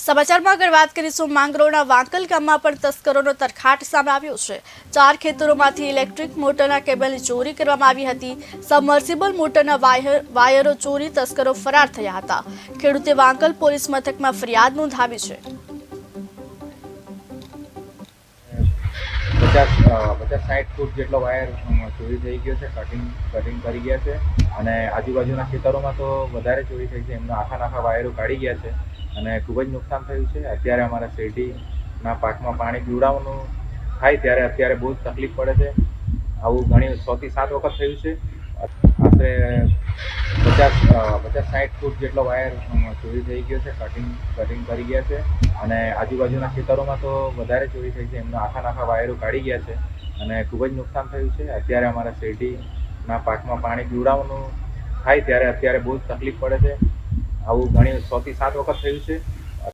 સમાચારમાં આગળ વાત કરીશું માંગરોળના વાંકલ ગામમાં પણ તસ્કરોનો તરખાટ સામે આવ્યો છે। 4 ખેતરોમાંથી ઇલેક્ટ્રિક મોટરના કેબલની ચોરી કરવામાં આવી હતી। સબમર્સિબલ મોટરના વાયરો ચોરી તસ્કરો ફરાર થયા હતા। ખેડૂતે વાંકલ પોલીસ મથકમાં ફરિયાદ નોંધાવી છે। 50-60 ફૂટ જેટલો વાયર ચોરી થઈ ગયો છે। કટિંગ કરી ગયા છે અને આજુબાજુના ખેતરોમાં તો વધારે ચોરી થઈ છે। એમના આખા વાયરો કાઢી ગયા છે અને ખૂબ જ નુકસાન થયું છે। અત્યારે અમારા શેરડીના પાકમાં પાણી પીવડાવવાનું થાય ત્યારે અત્યારે બહુ જ તકલીફ પડે છે। આવું ઘણી 6 થી 7 વખત થયું છે। આશરે 50-60 ફૂટ જેટલો વાયર ચોરી થઈ ગયો છે। કટિંગ કરી ગયા છે અને આજુબાજુના ખેતરોમાં તો વધારે ચોરી થઈ છે। એમના આખા વાયરો કાઢી ગયા છે અને ખૂબ જ નુકસાન થયું છે। અત્યારે અમારા શેરડીના પાકમાં પાણી પીવડાવવાનું થાય ત્યારે અત્યારે બહુ જ તકલીફ પડે છે। આવું ઘણી 6 થી 7 વખત થયું છે।